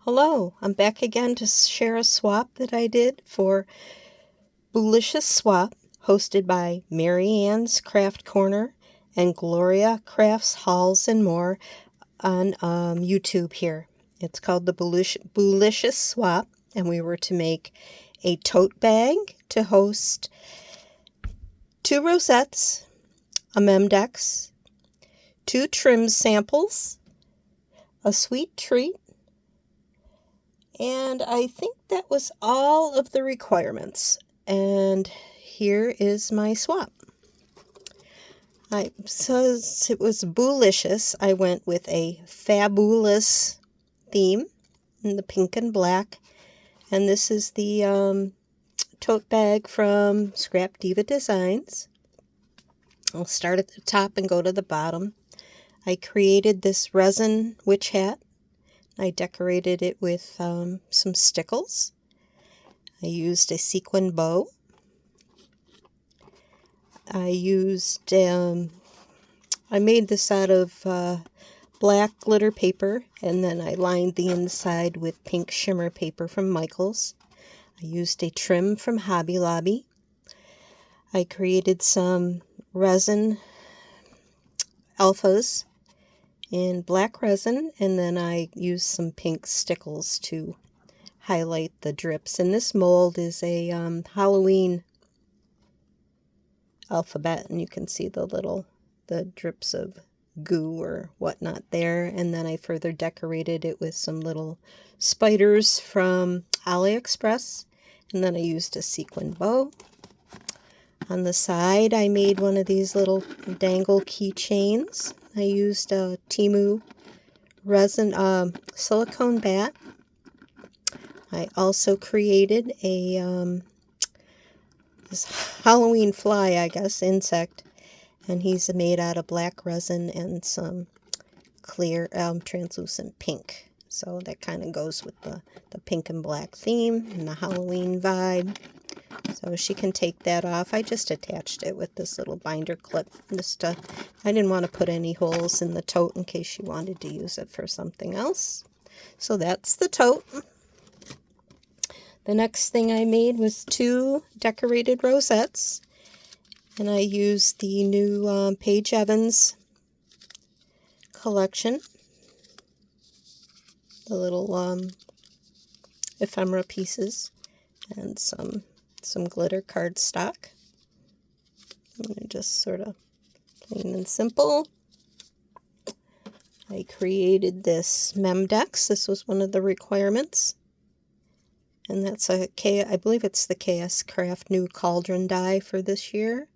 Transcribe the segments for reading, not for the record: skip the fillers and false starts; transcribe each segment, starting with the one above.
Hello, I'm back again to share a swap that I did for BOOlicious Swap, hosted by Mary Ann's Craft Corner and Gloria Crafts Hauls and More on YouTube here. It's called the BOOlicious Swap, and we were to make a tote bag to host 2 rosettes, a Memdex, 2 trim samples, a sweet treat, and I think that was all of the requirements. And here is my swap. Since it was BOOlicious, I went with a fabulous theme in the pink and black. And this is the tote bag from Scrap Diva Designs. I'll start at the top and go to the bottom. I created this resin witch hat. I decorated it with some stickles. I used a sequin bow. I made this out of black glitter paper, and then I lined the inside with pink shimmer paper from Michaels. I used a trim from Hobby Lobby. I created some resin alphas in black resin, and then I used some pink stickles to highlight the drips. And this mold is a Halloween alphabet, and you can see the drips of goo or whatnot there. And then I further decorated it with some little spiders from AliExpress, and then I used a sequin bow. On the side, I made one of these little dangle keychains. I used a Temu resin silicone bat. I also created a this Halloween fly, I guess, insect, and he's made out of black resin and some clear translucent pink. So that kind of goes with the pink and black theme and the Halloween vibe. So she can take that off. I just attached it with this little binder clip. I didn't want to put any holes in the tote in case she wanted to use it for something else. So that's the tote. The next thing I made was 2 decorated rosettes. And I used the new Paige Evans collection. The little ephemera pieces and some glitter cardstock. I'm going to just sort of plain and simple. I created this Memdex. This was one of the requirements. And that's I believe it's the KS Craft new cauldron die for this year.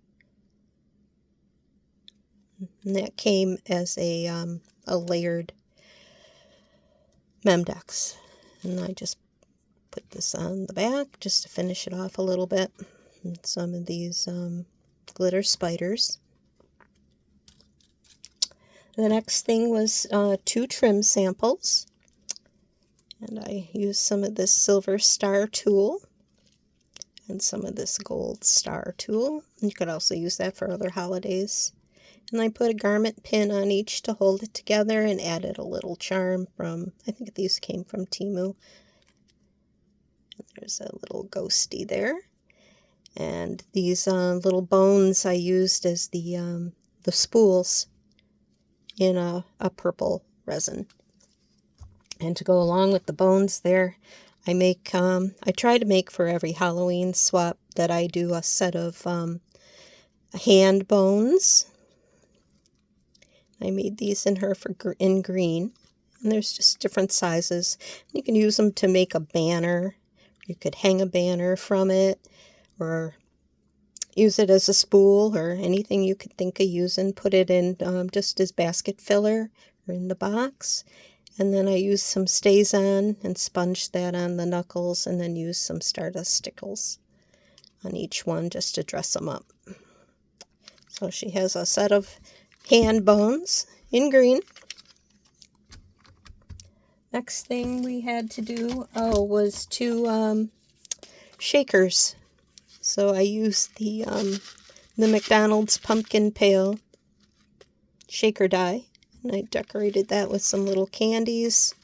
And that came as a layered Memdex. And I just put this on the back just to finish it off a little bit. And some of these glitter spiders. The next thing was 2 trim samples. And I used some of this silver star tool and some of this gold star tool. You could also use that for other holidays. And I put a garment pin on each to hold it together and added a little charm from, I think these came from Temu. There's a little ghosty there. And these little bones I used as the spools in a purple resin. And to go along with the bones there, I try to make for every Halloween swap that I do a set of hand bones. I made these in green, and there's just different sizes. You can use them to make a banner. You could hang a banner from it, or use it as a spool, or anything you could think of using. Put it in just as basket filler or in the box. And then I used some Stays-On and sponged that on the knuckles, and then used some Stardust stickles on each one just to dress them up. So she has a set of hand bones in green. Next thing we had to do was 2 shakers. So I used the McDonald's pumpkin pail shaker die, and I decorated that with some little candies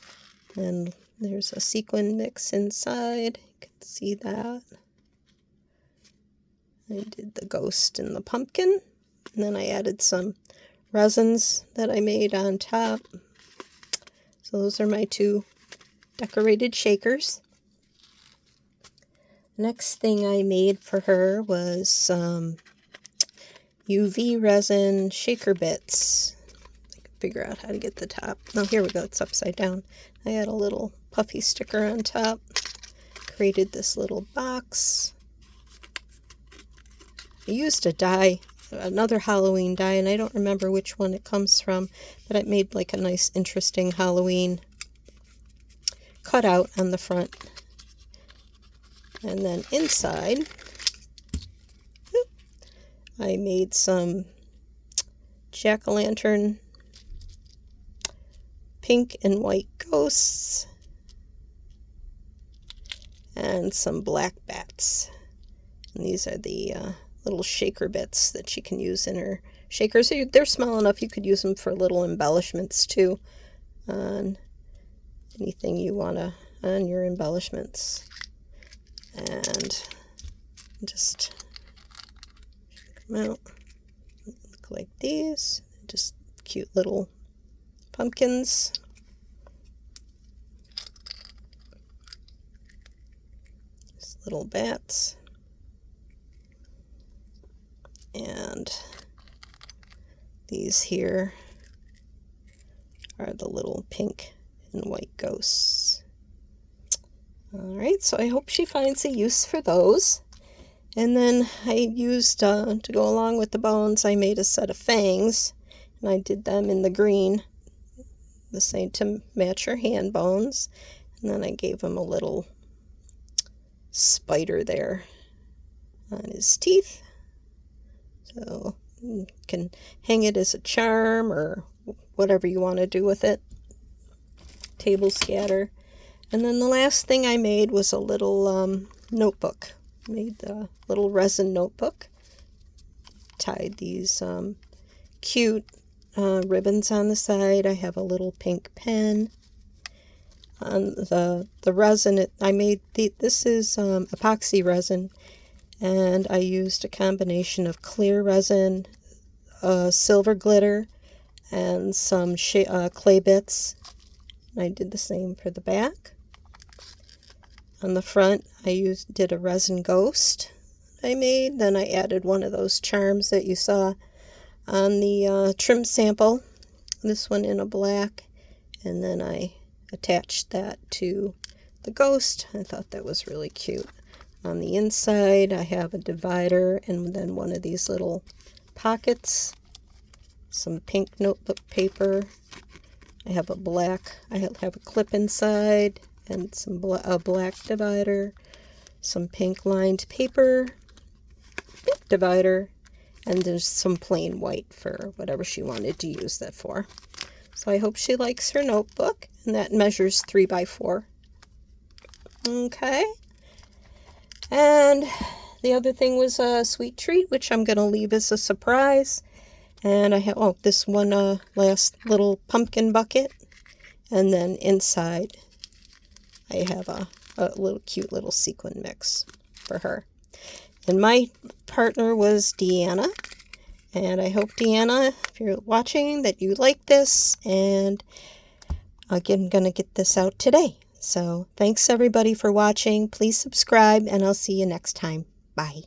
and There's a sequin mix inside. You can see that. I did the ghost and the pumpkin. And then I added some resins that I made on top. So those are my two decorated shakers. Next thing I made for her was some UV resin shaker bits. I can figure out how to get the top. Oh, here we go. It's upside down. I had a little puffy sticker on top. Created this little box. I used a die, another Halloween die, and I don't remember which one it comes from, but it made like a nice, interesting Halloween cutout on the front. And then inside, I made some jack-o'-lantern pink and white ghosts and some black bats. And these are the little shaker bits that she can use in her shakers. They're small enough you could use them for little embellishments too on anything you want to on your embellishments. And just check them out. Look like these. Just cute little pumpkins. Just little bats. And these here are the little pink and white ghosts. Alright, so I hope she finds a use for those. And then I used, to go along with the bones, I made a set of fangs. And I did them in the green, the same to match her hand bones. And then I gave him a little spider there on his teeth. So you can hang it as a charm or whatever you want to do with it. Table scatter. And then the last thing I made was a little notebook. Made a little resin notebook. Tied these cute ribbons on the side. I have a little pink pen. On the resin, I made this is epoxy resin. And I used a combination of clear resin, silver glitter, and some clay bits. And I did the same for the back. On the front, I did a resin ghost I made. Then I added one of those charms that you saw on the trim sample. This one in a black. And then I attached that to the ghost. I thought that was really cute. On the inside, I have a divider and then one of these little pockets, some pink notebook paper. I have a clip inside and some a black divider, some pink lined paper, pink divider, and there's some plain white for whatever she wanted to use that for. So I hope she likes her notebook, and that measures 3 by 4. Okay. And the other thing was a sweet treat, which I'm going to leave as a surprise. And I have, this one last little pumpkin bucket. And then inside, I have a little cute little sequin mix for her. And my partner was Deanna. And I hope, Deanna, if you're watching, that you like this. And again, I'm going to get this out today. So thanks everybody for watching. Please subscribe and I'll see you next time. Bye.